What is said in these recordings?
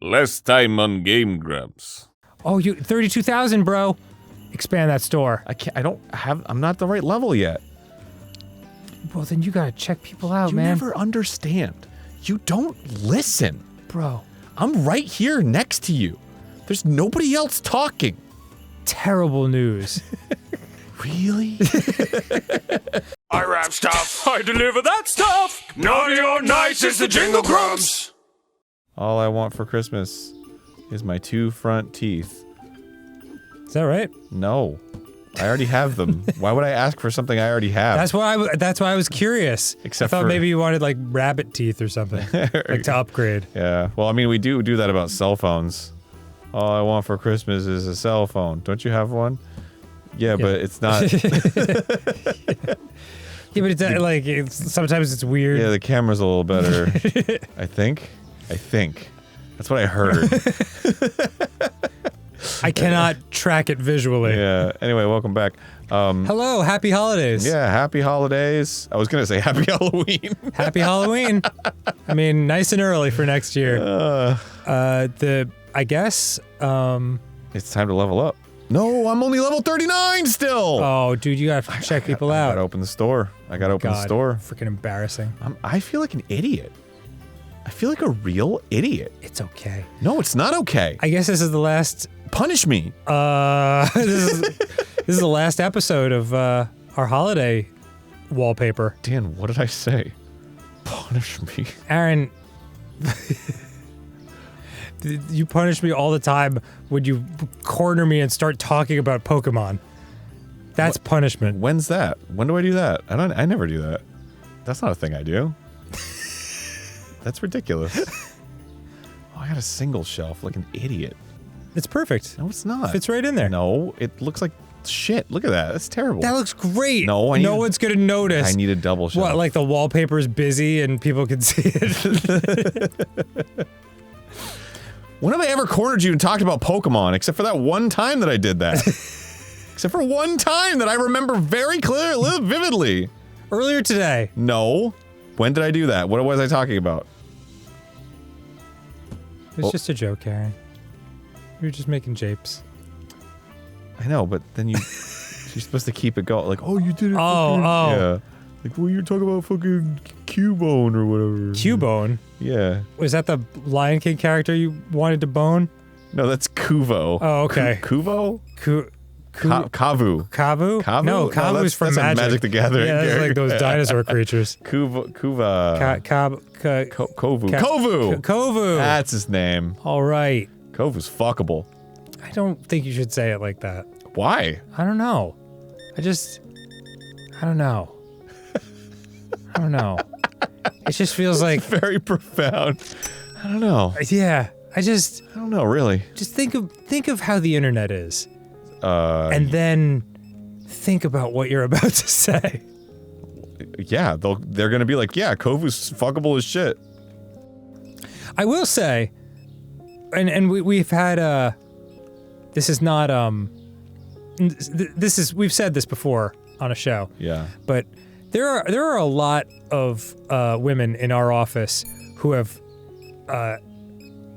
Less time on GameGrumps. Oh, you 32,000, bro. Expand that store. I'm not the right level yet. Well, then you gotta check people out, You man. never understand. You don't listen. Bro. I'm right here next to you. There's nobody else talking. Terrible news. Really? I wrap stuff, I deliver that stuff. Naughty or nice is the Jingle Grumps. All I want for Christmas is my 2 front teeth. Is that right? No. I already have them. Why would I ask for something I already have? That's why I was curious. Except I thought for- maybe you wanted like rabbit teeth or something, like to upgrade. Yeah. Well, I mean, we do that about cell phones. All I want for Christmas is a cell phone. Don't you have one? Yeah, but it's not. Yeah, but it's sometimes it's weird. Yeah, the camera's a little better. I think. That's what I heard. I cannot track it visually. Yeah. Anyway, welcome back. Hello, happy holidays. Yeah, happy holidays. I was gonna say happy Halloween. Happy Halloween. I mean, nice and early for next year. I guess. It's time to level up. No, I'm only level 39 still. Oh, dude, you gotta check people out. I gotta open the store. Freaking embarrassing. I feel like an idiot. I feel like a real idiot. It's okay. No, it's not okay. I guess this is the last. Punish me. This is the last episode of our holiday wallpaper. Dan, what did I say? Punish me. Aaron, you punish me all the time when you corner me and start talking about Pokemon. That's punishment. When's that? When do I do that? I never do that. That's not a thing I do. That's ridiculous. Oh, I got a single shelf like an idiot. It's perfect. No, it's not. Fits right in there. No, it looks like shit. Look at that. That's terrible. That looks great. No, no one's gonna notice. I need a double shelf. What, like the wallpaper's busy and people can see it? When have I ever cornered you and talked about Pokemon, except for that one time that I did that? Except for one time that I remember very clearly, vividly. Earlier today. No. When did I do that? What was I talking about? It was just a joke, Aaron. You were just making japes. I know, but then you're supposed to keep it going. Like, oh, you did it. Oh. Yeah. Like, well, you're talking about fucking Cubone or whatever. Cubone? Yeah. Was that the Lion King character you wanted to bone? No, that's Kuvo. Oh, okay. Kuvo? Kavu? Kavu? Kavu? No, Kavu's from that's Magic. the Gathering. Yeah, that's like those dinosaur creatures. Kuva. Kovu. Kovu! That's his name. Alright. Kovu's fuckable. I don't think you should say it like that. Why? I don't know. I don't know. I don't know. It just feels like... Very profound. I don't know. Yeah, I don't know, really. just think of how the internet is. And then think about what you're about to say. Yeah, they're gonna be like, yeah, Kovu's fuckable as shit. I will say, and we've had, this is not, we've said this before on a show. Yeah. But there are a lot of women in our office who have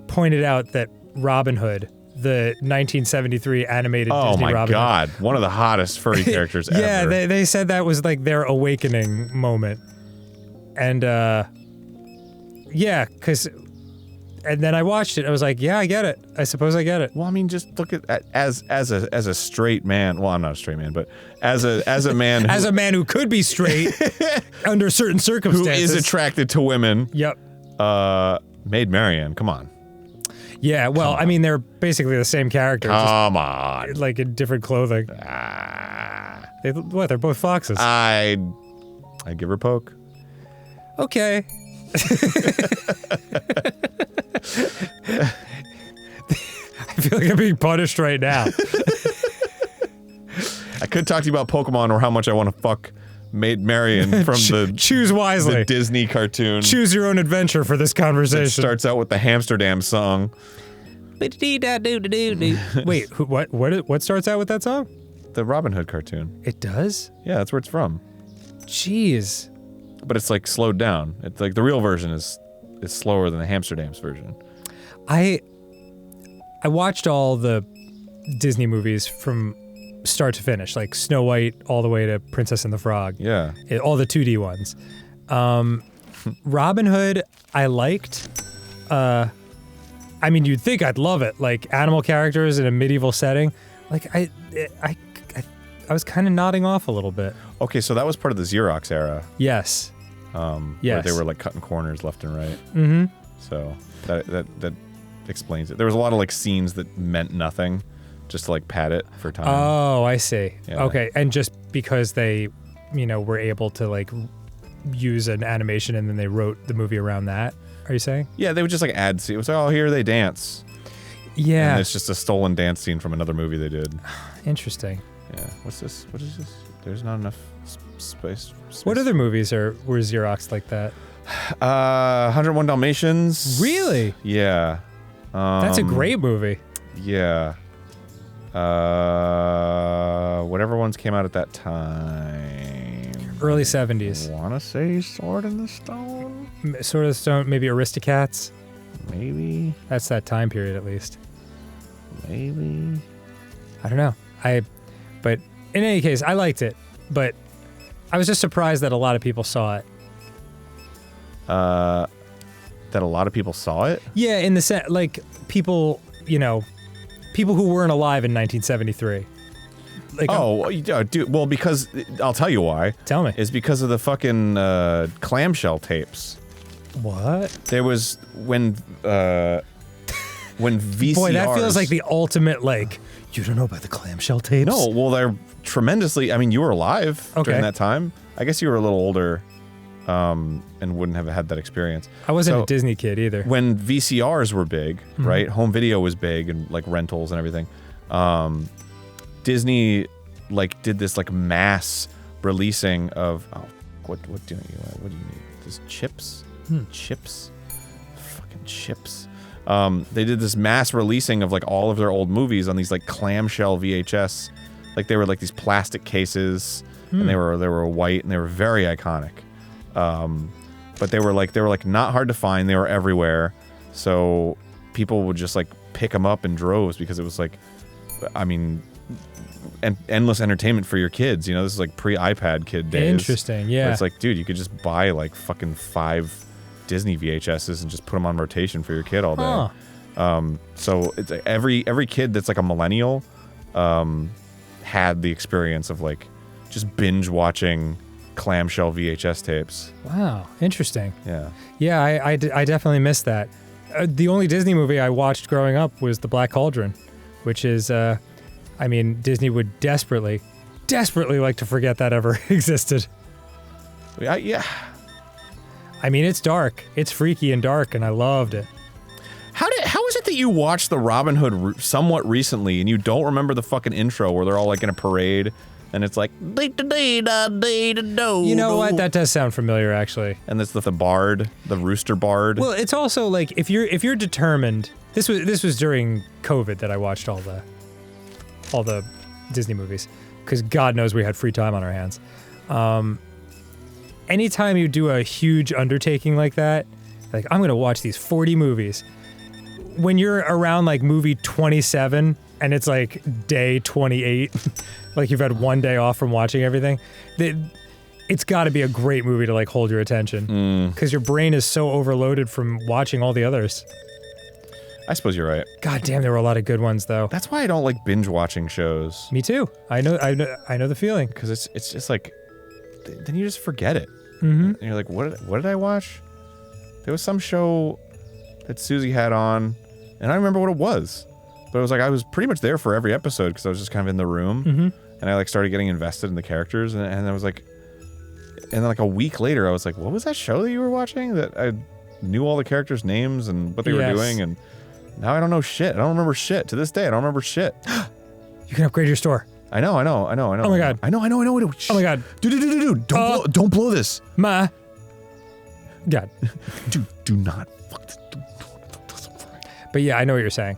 pointed out that Robin Hood, the 1973 animated Disney Robin Hood. Oh my god, one of the hottest furry characters ever. Yeah, they said that was like their awakening moment. And yeah, and then I watched it, I was like, yeah, I get it. I suppose I get it. Well, I mean, just look at as a straight man. Well, I'm not a straight man, but as a man as a man who could be straight under certain circumstances. Who is attracted to women. Yep. Maid Marian, come on. Yeah, well, I mean, they're basically the same character. Come on. Like in different clothing. They're both foxes. I'd give her a poke. Okay. I feel like I'm being punished right now. I could talk to you about Pokemon or how much I want to fuck Maid Marian from choose wisely. The Disney cartoon. Choose your own adventure for this conversation. It starts out with the Hamsterdam song. Wait, what starts out with that song? The Robin Hood cartoon. It does? Yeah, that's where it's from. Jeez. But it's like slowed down. It's like the real version is slower than the Hamsterdam's version. I I watched all the Disney movies from start to finish, like Snow White all the way to Princess and the Frog. Yeah. All the 2D ones. Robin Hood, I liked. I mean, you'd think I'd love it, like animal characters in a medieval setting. Like I was kind of nodding off a little bit. Okay, so that was part of the Xerox era. Yes. Where Yes. they were like cutting corners left and right. Mm-hmm. So that explains it. There was a lot of like scenes that meant nothing, just to like pad it for time. Oh, I see. Yeah. Okay, and just because they, were able to like use an animation and then they wrote the movie around that. Are you saying? Yeah, they would just like add scenes. It was like, oh, here they dance. Yeah. And it's just a stolen dance scene from another movie they did. Interesting. Yeah. What's this? What is this? There's not enough space. What other movies were Xerox like that? 101 Dalmatians. Really? Yeah. That's a great movie. Yeah. Whatever ones came out at that time. Early 70s. I want to say Sword in the Stone? Sword of the Stone, maybe Aristocats. Maybe. That's that time period at least. Maybe. I don't know. But in any case, I liked it. But I was just surprised that a lot of people saw it. That a lot of people saw it? Yeah, in the sense, like, people, people who weren't alive in 1973. Like, Oh, dude. Well, because I'll tell you why. Tell me. It's because of the fucking clamshell tapes. What? There was when VCRs. Boy, that feels like the ultimate, like, you don't know about the clamshell tapes? No, well, they're tremendously. I mean, you were alive during that time. I guess you were a little older, and wouldn't have had that experience. I wasn't a Disney kid either. When VCRs were big, right? Home video was big, and like rentals and everything. Disney like did this like mass releasing of what do you need? This chips? Chips? Fucking chips. They did this mass releasing of like all of their old movies on these like clamshell VHS. Like they were like these plastic cases and they were white and they were very iconic. But they were like not hard to find. They were everywhere. So people would just like pick them up in droves because it was like, I mean, endless entertainment for your kids. This is like pre-iPad kid days. Interesting, yeah. But it's like, dude, you could just buy like fucking 5 Disney VHSs and just put them on rotation for your kid all day. Huh. So it's like every kid that's like a millennial had the experience of like just binge watching clamshell VHS tapes. Wow, interesting. Yeah. Yeah, I definitely missed that. The only Disney movie I watched growing up was The Black Cauldron, which is, I mean, Disney would desperately like to forget that ever existed. Yeah. I mean, it's dark. It's freaky and dark, and I loved it. How is it that you watched the Robin Hood somewhat recently and you don't remember the fucking intro where they're all like in a parade and it's like You know what? That does sound familiar, actually. And that's the bard, the rooster bard. Well, it's also like if you're determined. This was during COVID that I watched all the Disney movies because God knows we had free time on our hands. Anytime you do a huge undertaking like that, like I'm gonna watch these 40 movies. When you're around like movie 27 and it's like day 28, like you've had one day off from watching everything, it's got to be a great movie to like hold your attention because your brain is so overloaded from watching all the others. I suppose you're right. God damn, there were a lot of good ones though. That's why I don't like binge watching shows. Me too. I know the feeling. Because it's just like, then you just forget it. Mm-hmm. And you're like, what did I watch? There was some show that Susie had on, and I don't remember what it was. But it was like I was pretty much there for every episode because I was just kind of in the room, and I like started getting invested in the characters, and I was like, and then like a week later, I was like, what was that show that you were watching? That I knew all the characters' names and what they were doing, and now I don't know shit. I don't remember shit. To this day, I don't remember shit. You can upgrade your store. I know. Oh my god. I know. Oh my god. Dude. Don't blow this. Ma. God. Dude, do not fuck this. But yeah, I know what you're saying.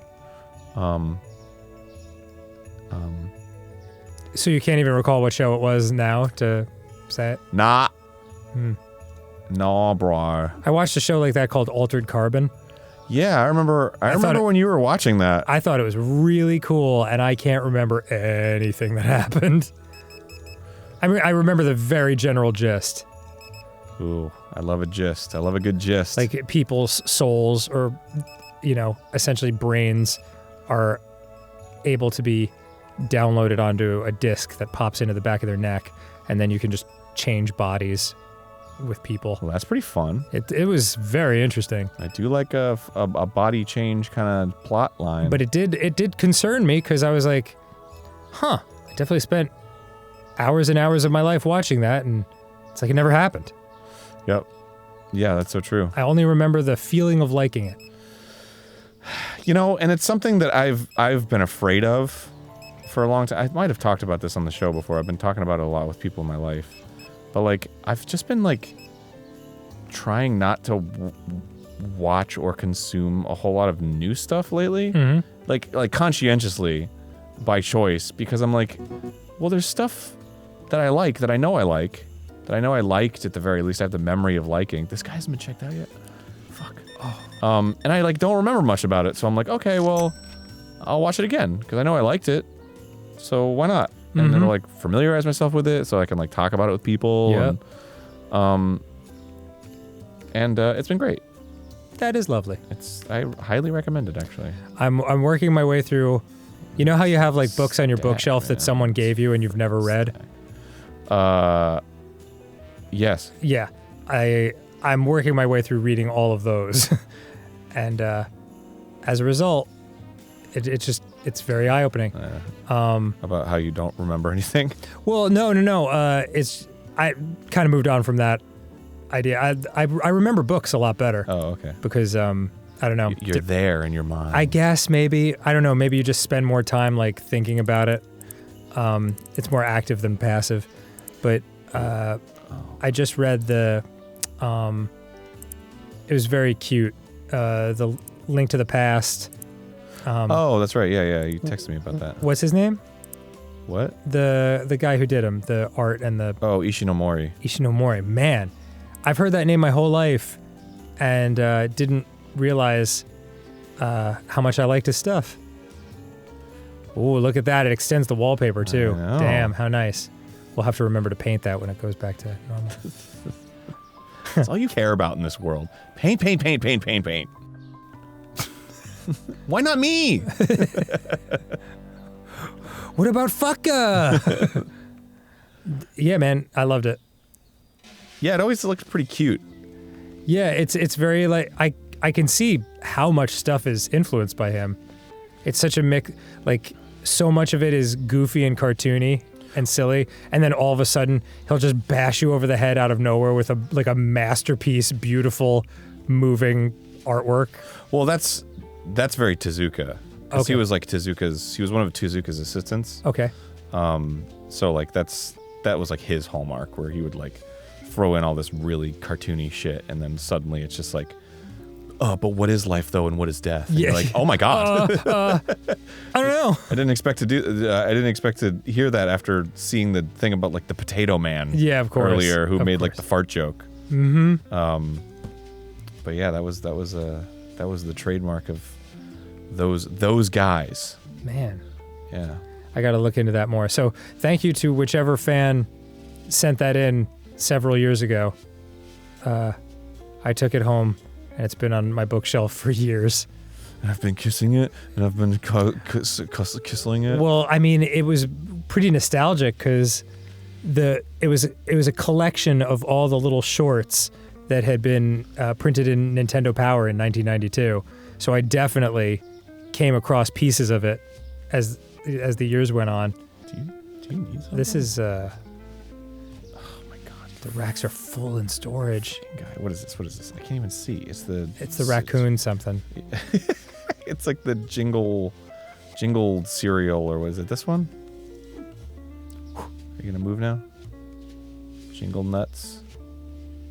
So you can't even recall what show it was now to say it? Nah. Nah, bro. I watched a show like that called Altered Carbon. Yeah, I remember when you were watching that. I thought it was really cool, and I can't remember anything that happened. I mean, I remember the very general gist. Ooh, I love a gist. I love a good gist. Like people's souls or, essentially brains are able to be downloaded onto a disc that pops into the back of their neck, and then you can just change bodies with people. Well, that's pretty fun. It was very interesting. I do like a body change kind of plot line. But it did concern me because I was like, I definitely spent hours and hours of my life watching that, and it's like it never happened. Yep. Yeah, that's so true. I only remember the feeling of liking it. And it's something that I've been afraid of for a long time. I might have talked about this on the show before. I've been talking about it a lot with people in my life. But, like, I've just been, like, trying not to watch or consume a whole lot of new stuff lately. Mm-hmm. Like conscientiously by choice, because I'm like, well, there's stuff that I like, that I know I like, that I know I liked at the very least. I have the memory of liking. This guy hasn't been checked out yet. Fuck. Oh. And I, like, don't remember much about it. So I'm like, okay, well, I'll watch it again, because I know I liked it. So why not? And then like familiarize myself with it so I can like talk about it with people. Yep. And it's been great. That is lovely. I highly recommend it, actually. I'm working my way through. You know how you have like books on your bookshelf that someone gave you and you've never read? Yes. Yeah. I'm working my way through reading all of those. And as a result, it's very eye-opening. About how you don't remember anything? Well, no. I kind of moved on from that idea. I remember books a lot better. Oh, okay. Because, I don't know. You're there in your mind. I guess maybe. I don't know. Maybe you just spend more time, like, thinking about it. It's more active than passive. But I just read it was very cute. The Link to the Past. Oh, that's right. Yeah. You texted me about that. What's his name? What? The guy who did him, the art and the... Oh, Ishinomori. Ishinomori. Man, I've heard that name my whole life and didn't realize how much I liked his stuff. Ooh, look at that. It extends the wallpaper, too. I know. Damn, how nice. We'll have to remember to paint that when it goes back to normal. That's all you care about in this world. Paint. Why not me? What about fucka? Yeah, man, I loved it. Yeah, it always looked pretty cute. Yeah, it's very like I can see how much stuff is influenced by him. It's such a mix, like so much of it is goofy and cartoony and silly, and then all of a sudden he'll just bash you over the head out of nowhere with a masterpiece, beautiful, moving artwork. Well, that's very Tezuka. Okay. He was like he was one of Tezuka's assistants. Okay. So like that was like his hallmark, where he would like throw in all this really cartoony shit, and then suddenly it's just like, oh, but what is life though, and what is death? And you're like, oh my god. I don't know. I didn't expect to hear that after seeing the thing about like the Potato Man. Yeah, of course. Earlier, who Of made like course. the fart joke. Mm-hmm. But yeah, that was the trademark of those guys. Man, Yeah. I got to look into that more. So thank you to whichever fan sent that in several years ago. I took it home, and it's been on my bookshelf for years. And I've been kissing it, and I've been kissing it. Well, I mean, it was pretty nostalgic because it was a collection of all the little shorts that had been printed in Nintendo Power in 1992. So I definitely came across pieces of it as the years went on. Do you need something? This is oh my god, the racks are full in storage. guy. What is this? I can't even see. It's the raccoon something. It's like the jingle cereal, or was it this one? Are you gonna move now? Jingle nuts.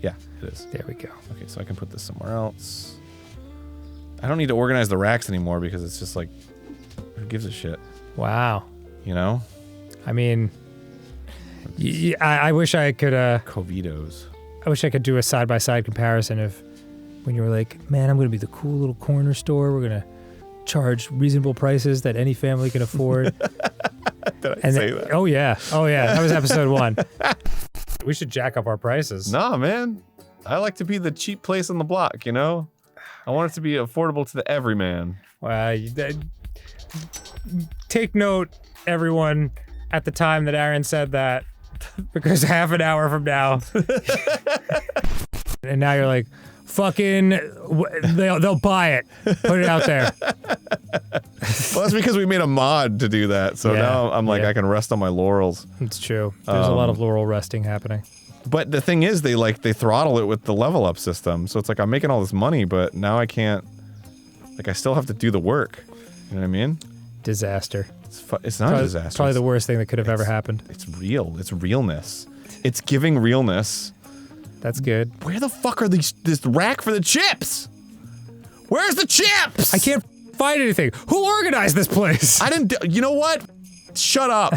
Yeah, it is. There we go. Okay, so I can put this somewhere else. I don't need to organize the racks anymore because it's just like, who gives a shit? Wow. You know? I mean, I wish I could. Covitos. I wish I could do a side-by-side comparison of when you were like, man, I'm going to be the cool little corner store. We're going to charge reasonable prices that any family can afford. Did I say that? Oh, yeah. That was episode 1. We should jack up our prices. Nah, man. I like to be the cheap place on the block, you know? I want it to be affordable to the everyman. Take note, everyone, at the time that Aaron said that, because half an hour from now, and now you're like, fucking, they'll buy it. Put it out there. Well, that's because we made a mod to do that, so now I'm like, I can rest on my laurels. It's true. There's a lot of laurel resting happening. But the thing is, they throttle it with the level up system, so it's like I'm making all this money, but now I can't, like, I still have to do the work. You know what I mean? Disaster. It's not a disaster. Probably the worst thing that could have ever happened. It's real. It's realness. It's giving realness. That's good. Where the fuck are this rack for the chips? Where's the chips? I can't find anything. Who organized this place? I didn't you know what? Shut up.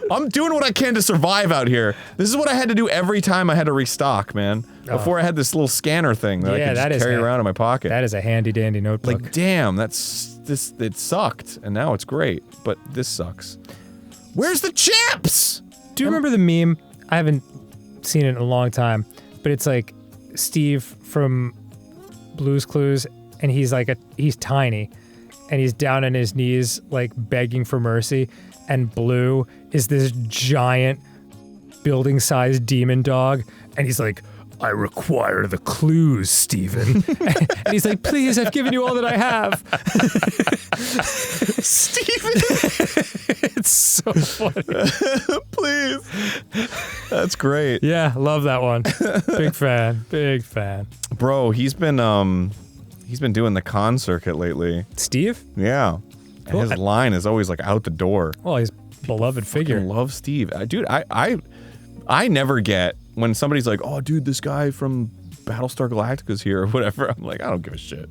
I'm doing what I can to survive out here. This is what I had to do every time I had to restock, man. Before I had this little scanner thing that I could just carry around in my pocket. That is a handy dandy notebook. Like, damn, it sucked, and now it's great, but this sucks. Where's the chips? Do you remember the meme? I haven't seen it in a long time, but it's like Steve from Blue's Clues, and he's tiny, and he's down on his knees, like begging for mercy, and Blue is this giant building-sized demon dog, and he's like, I require the clues, Steven. And he's like, please, I've given you all that I have. Steven! It's so funny. Please. That's great. Yeah, love that one. Big fan. Big fan. Bro, he's been doing the con circuit lately. Steve? Yeah. And his line is always like out the door. Well, he's a beloved figure. I love Steve. Dude, I never get when somebody's like, oh, dude, this guy from Battlestar Galactica's here or whatever. I'm like, I don't give a shit.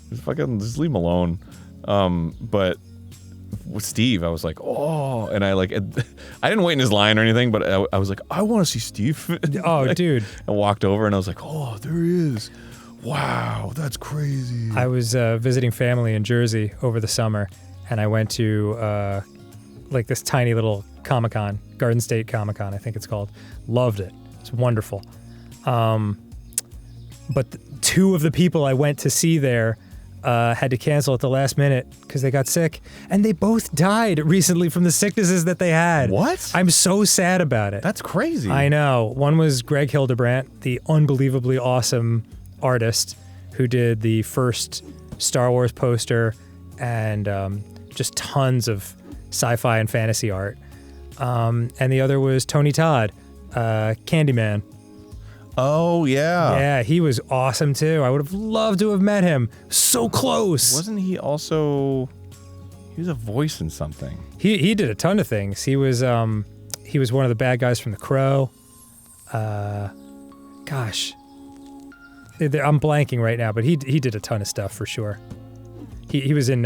Just leave him alone. But with Steve, I was like, oh, and I didn't wait in his line or anything, but I was like, I want to see Steve. Oh, dude. I walked over and I was like, oh, there he is. Wow, that's crazy. I was visiting family in Jersey over the summer, and I went to like this tiny little Comic-Con, Garden State Comic-Con, I think it's called. Loved it. It's wonderful. But two of the people I went to see there had to cancel at the last minute because they got sick, and they both died recently from the sicknesses that they had. What? I'm so sad about it. That's crazy. I know. One was Greg Hildebrandt, the unbelievably awesome artist who did the first Star Wars poster and just tons of sci-fi and fantasy art. And the other was Tony Todd, Candyman. Oh, yeah. Yeah, he was awesome too. I would have loved to have met him. So close. Wasn't he also... He was a voice in something. He did a ton of things. He was one of the bad guys from The Crow. Gosh. I'm blanking right now, but he did a ton of stuff for sure. He was in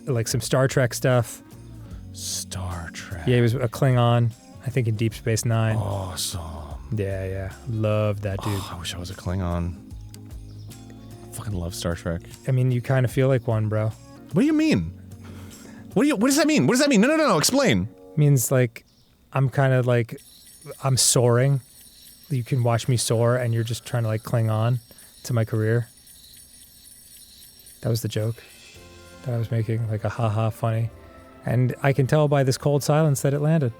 like some Star Trek stuff. Star Trek. Yeah, he was a Klingon, I think in Deep Space Nine. Awesome. Yeah. Love that dude. Oh, I wish I was a Klingon. I fucking love Star Trek. I mean, you kind of feel like one, bro. What do you mean? What does that mean? What does that mean? No, explain. It means like, I'm kind of like, I'm soaring. You can watch me soar and you're just trying to like cling on to my career. That was the joke that I was making, like a haha funny. And I can tell by this cold silence that it landed.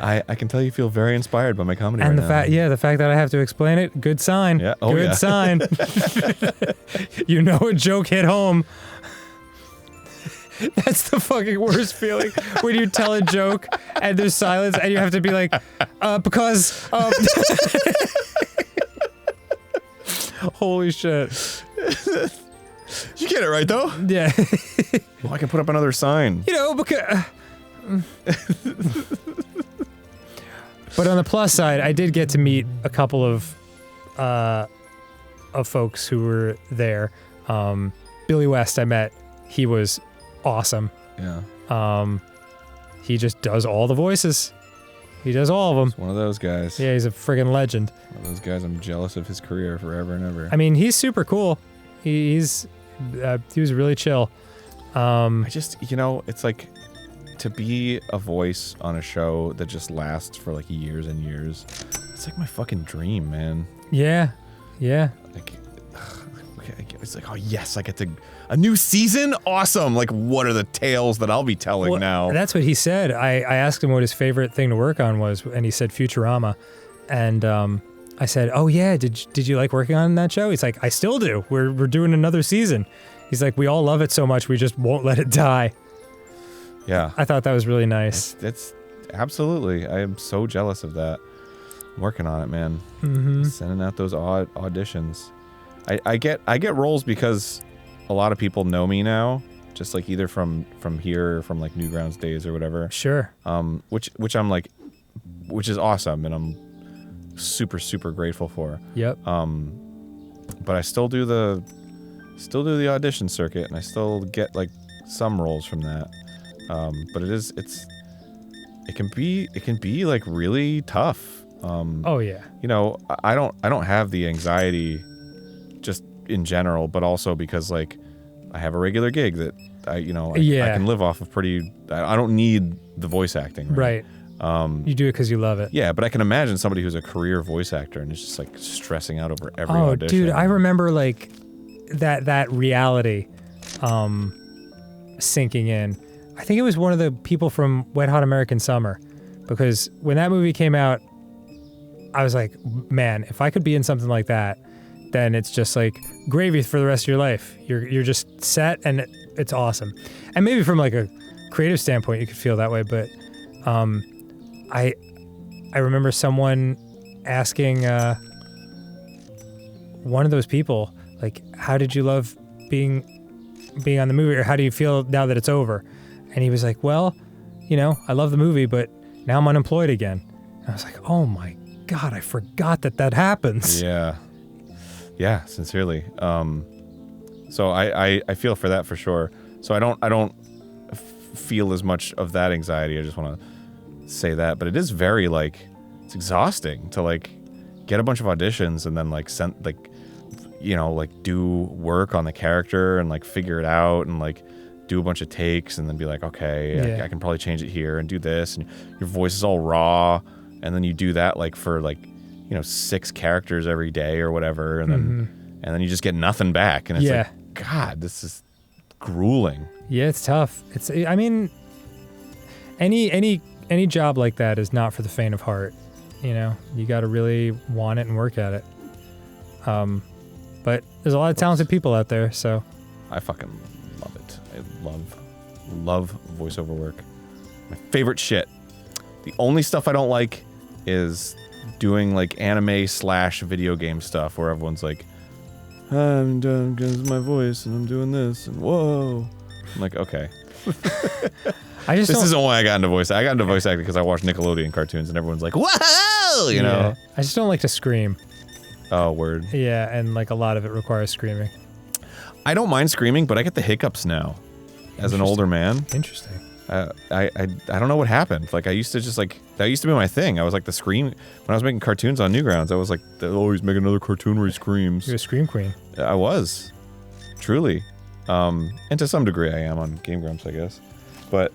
I can tell you feel very inspired by my comedy and right now. the fact that I have to explain it, good sign. Yeah. Oh, good yeah. sign. You know a joke hit home. That's the fucking worst feeling when you tell a joke and there's silence and you have to be like, because holy shit. You get it right though. Yeah. Well, I can put up another sign. You know, because but on the plus side, I did get to meet a couple of folks who were there. Billy West, I met. He was awesome. Yeah. He just does all the voices. He does all of them. He's one of those guys. Yeah, he's a friggin' legend. One of those guys. I'm jealous of his career forever and ever. I mean, he's super cool. He was really chill. I just, it's like to be a voice on a show that just lasts for like years and years. It's like my fucking dream, man. Yeah. Like, it's like, oh yes, I get to a new season. Awesome. Like, what are the tales that I'll be telling now? That's what he said. I asked him what his favorite thing to work on was, and he said Futurama. And I said, oh yeah, did you like working on that show? He's like, I still do. We're doing another season. He's like, we all love it so much, we just won't let it die. Yeah. I thought that was really nice. It's absolutely. I am so jealous of that. I'm working on it, man. Mm-hmm. Sending out those auditions. I get roles because a lot of people know me now, just like either from here or from like Newgrounds days or whatever. Sure. Which I'm like, which is awesome, and I'm super grateful for. Yep. But I still do the audition circuit, and I still get like some roles from that. But it can be like really tough. Oh yeah. I don't have the anxiety just in general, but also because like I have a regular gig that I can live off of pretty. I don't need the voice acting. Right. You do it because you love it. Yeah, but I can imagine somebody who's a career voice actor and is just like stressing out over every audition. Dude, I remember like that reality sinking in. I think it was one of the people from Wet Hot American Summer, because when that movie came out, I was like, man, if I could be in something like that, then it's just like gravy for the rest of your life. You're just set, and it's awesome. And maybe from like a creative standpoint, you could feel that way. But I remember someone asking one of those people, like, how did you love being on the movie, or how do you feel now that it's over? And he was like, well, I love the movie, but now I'm unemployed again. And I was like, oh my God, I forgot that happens. Yeah, sincerely. So I feel for that for sure. So I don't feel as much of that anxiety. I just want to say that, but it is very like, it's exhausting to like get a bunch of auditions and then like send like, like do work on the character and like figure it out and like do a bunch of takes and then be like, okay, I can probably change it here and do this, and your voice is all raw, and then you do that like for like 6 characters every day or whatever, and then you just get nothing back, and it's like, God, this is grueling. Yeah, it's tough. I mean, any job like that is not for the faint of heart. You got to really want it and work at it. But there's a lot of talented people out there, so I fucking love it. I love voiceover work. My favorite shit. The only stuff I don't like is doing like anime / video game stuff where everyone's like, I'm done because of my voice and I'm doing this and whoa. I'm like, okay. This isn't why I got into voice. I got into voice acting because I watched Nickelodeon cartoons and everyone's like, whoa, you know. I just don't like to scream. Oh, word. Yeah, and like a lot of it requires screaming. I don't mind screaming, but I get the hiccups now as an older man. Interesting. I don't know what happened. Like I used to just like, that used to be my thing. I was like the scream, when I was making cartoons on Newgrounds, I was like, oh, he's making another cartoon where he screams. You're a scream queen. I was. Truly. And to some degree I am on GameGrumps, I guess. But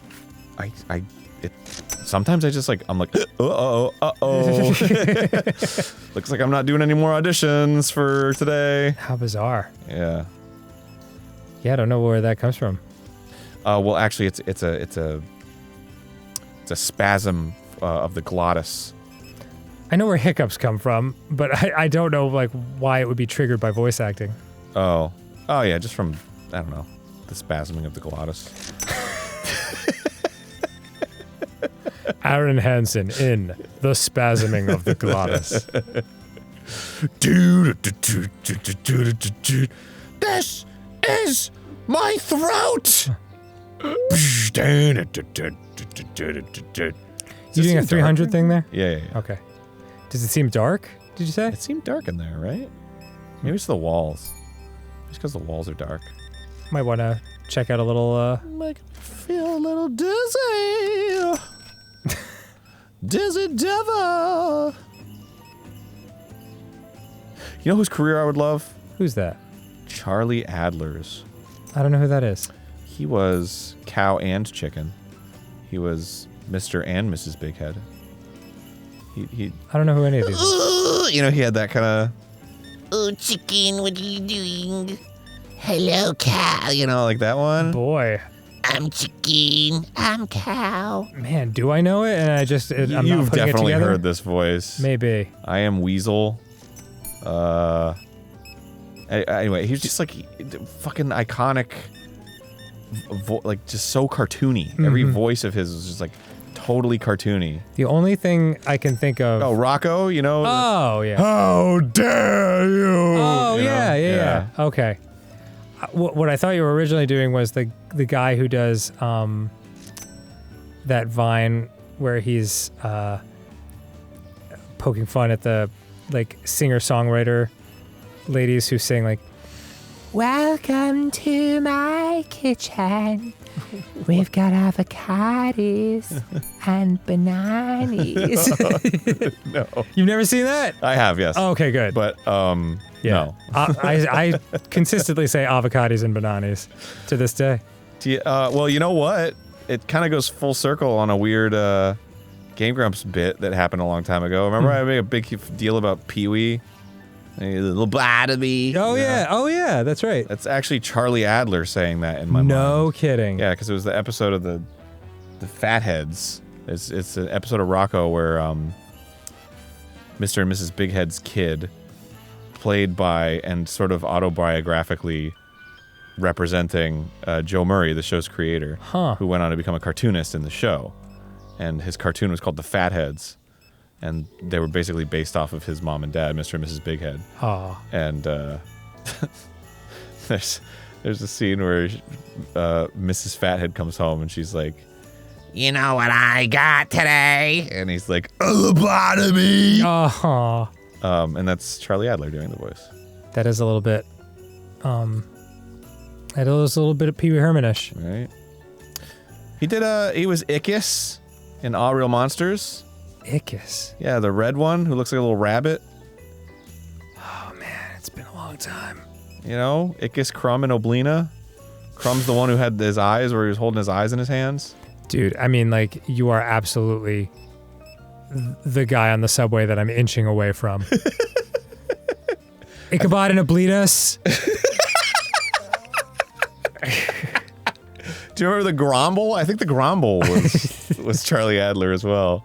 sometimes I just like, I'm like, uh-oh. Looks like I'm not doing any more auditions for today. How bizarre. Yeah. Yeah, I don't know where that comes from. Well, actually, it's a spasm of the glottis. I know where hiccups come from, but I don't know like why it would be triggered by voice acting. Oh yeah, just from, I don't know, the spasming of the glottis. Aaron Hansen in The Spasming of the Glottis. This is my throat. You doing a 300 thing there? Yeah. Okay. Does it seem dark? Did you say? It seemed dark in there, right? Maybe it's the walls. Just because the walls are dark. Might want to check out a little. Make me feel a little dizzy. Desert Devil. You know whose career I would love? Who's that? Charlie Adler's. I don't know who that is. He was cow and chicken. He was Mr. and Mrs. Big Head. He I don't know who any of these are. You know, he had that kind of... Oh, chicken, what are you doing? Hello, cow. You know, like that one? Boy. I'm chicken. I'm cow. Man, do I know it? And I'm You've not putting it definitely together? heard this voice. Maybe. I am Weasel. Anyway, he was just like fucking iconic, like just so cartoony. Every voice of his was just like totally cartoony. The only thing I can think of... Oh, Rocco, you know? Oh, yeah. How dare you! Oh, You know? yeah. Okay. What I thought you were originally doing was the guy who does that Vine where he's poking fun at the like singer-songwriter ladies who sing like, "Welcome to my kitchen. We've got avocados and bananas." No. You've never seen that? I have, yes. Oh, okay, good. But, no. I consistently say avocados and bananas to this day. Well, you know what? It kind of goes full circle on a weird GameGrumps bit that happened a long time ago. Remember I made a big deal about Pee-wee? A little blah to me. Oh, yeah. Oh, yeah. That's right. That's actually Charlie Adler saying that in my mind. No kidding. Yeah, because it was the episode of the Fatheads. It's an episode of Rocco where Mr. and Mrs. Big Head's kid, played by and sort of autobiographically representing Joe Murray, the show's creator, who went on to become a cartoonist in the show. And his cartoon was called The Fatheads. And they were basically based off of his mom and dad, Mr. and Mrs. Big Head. Oh. And there's a scene where Mrs. Fathead comes home and she's like, You know what I got today? and he's like, a lobotomy! Oh. And that's Charlie Adler doing the voice. That is a little bit, that is a little bit of Pee Wee Herman-ish. Right? He was Ickis in All Real Monsters. Ickis. Yeah, the red one who looks like a little rabbit. Oh, man, it's been a long time. You know, Ickis, Crumb, and Oblina. Crumb's the one who had his eyes where he was holding his eyes in his hands. Dude, I mean, like, you are absolutely the guy on the subway that I'm inching away from. Ichabod and Oblinas. Do you remember the Grumble? I think the Grumble was Charlie Adler as well.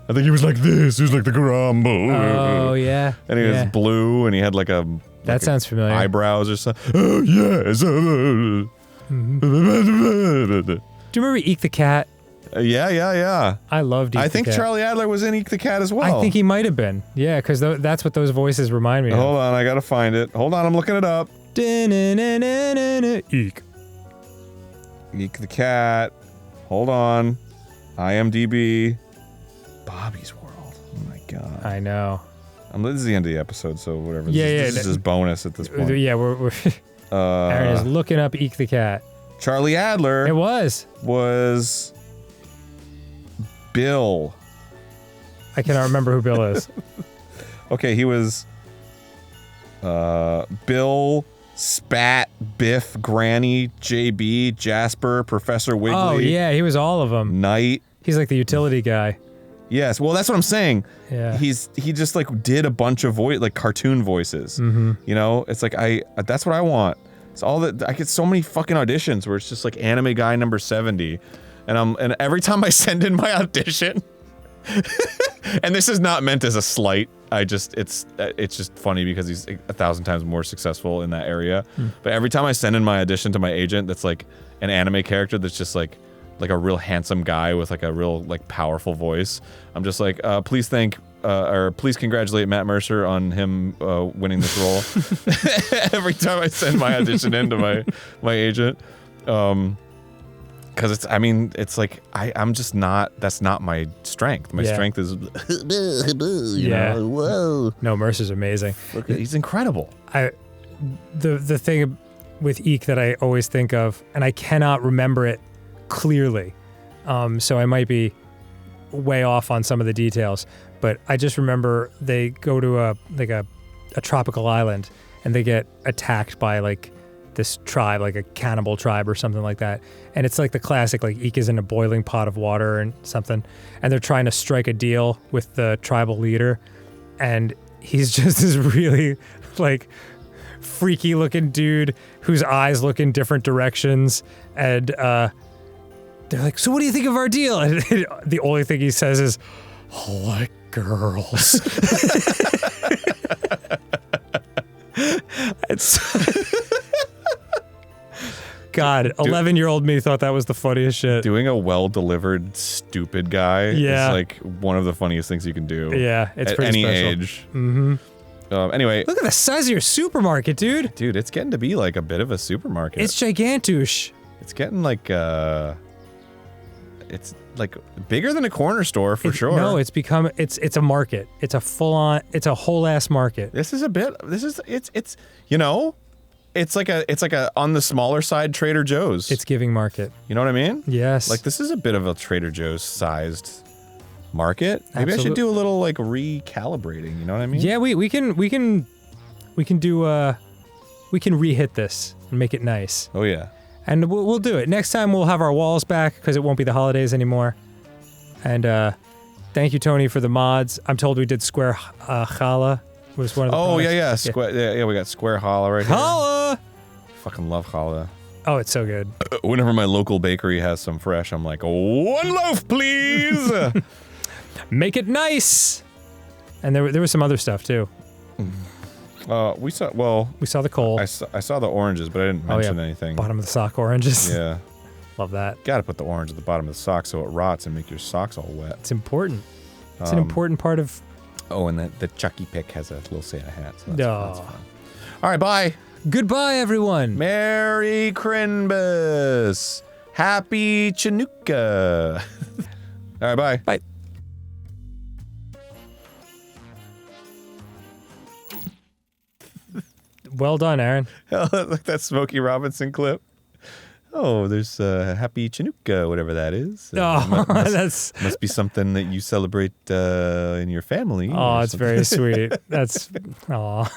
I think he was like this. He was like the Grumble. Oh, yeah. And he was blue, and he had like a... That sounds familiar. Eyebrows or something. Oh, yes. Do you remember Eek the Cat? Yeah. I loved Eek the Cat. I think Charlie Adler was in Eek the Cat as well. I think he might have been. Yeah, because that's what those voices remind me of. Hold on, I gotta find it. Hold on, I'm looking it up. Eek. Eek the Cat. Hold on. IMDb. Bobby's World. Oh my god. I know. This is the end of the episode, so whatever. Yeah, This is just bonus at this point. Yeah, we're Aaron is looking up Eek the Cat. Charlie Adler. It was Bill. I cannot remember who Bill is. Okay, he was Bill, Spat, Biff, Granny, JB, Jasper, Professor Wiggly. Oh, yeah, he was all of them. Knight. He's like the utility guy. Yes, well, that's what I'm saying. Yeah. He just like did a bunch of cartoon voices. You know, it's like that's what I want. It's all that I get so many fucking auditions where it's just like anime guy number 70, and every time I send in my audition, and this is not meant as a slight. It's just funny because he's 1,000 times more successful in that area. But every time I send in my audition to my agent, that's like an anime character that's just like a real handsome guy with like a real like powerful voice. I'm just like, please congratulate Matt Mercer on him winning this role. Every time I send my audition in to my agent, because it's like I'm just not. That's not my strength. My strength is, you know, whoa. No, Mercer's amazing. Look, he's incredible. The thing with Eek that I always think of, and I cannot remember it clearly, so I might be way off on some of the details, but I just remember they go to a tropical island and they get attacked by like this tribe, like a cannibal tribe or something like that. And it's like the classic, like Ika's in a boiling pot of water and something, and they're trying to strike a deal with the tribal leader, and he's just this really like freaky looking dude whose eyes look in different directions, and they're like, so what do you think of our deal? And the only thing he says is, I like girls. God, 11-year-old me thought that was the funniest shit. Doing a well-delivered, stupid guy is like one of the funniest things you can do. Yeah, it's at pretty any special. age. Mm-hmm. Anyway, look at the size of your supermarket, dude. Dude, it's getting to be like a bit of a supermarket. It's gigantush. It's getting like it's like bigger than a corner store for sure. No, it's become it's a market. It's a full on. It's a whole ass market. It's you know, it's like a on the smaller side Trader Joe's. It's giving market. You know what I mean? Yes. Like this is a bit of a Trader Joe's sized market. Maybe I should do a little like recalibrating. You know what I mean? Yeah, we can re-hit this and make it nice. Oh yeah. And we'll do it. Next time we'll have our walls back because it won't be the holidays anymore. And thank you, Tony, for the mods. I'm told we did Square Challah was one of the products. Yeah, we got Square Challah right here. Challah! Fucking love challah. Oh, it's so good. Whenever my local bakery has some fresh, I'm like, 1 loaf, please. Make it nice. And there was some other stuff too. We saw the coal. I saw the oranges, but I didn't mention anything. Bottom of the sock oranges. Yeah. Love that. Gotta put the orange at the bottom of the sock so it rots and make your socks all wet. It's important. It's an important part of... Oh, and the Chucky pick has a little Santa hat, so that's fun. All right, bye. Goodbye, everyone. Merry Christmas. Happy Chanukah. All right, bye. Bye. Well done, Aaron. Like that Smokey Robinson clip. Oh, there's Happy Chanukah, whatever that is. Must be something that you celebrate in your family. Oh, it's very sweet. That's, aw.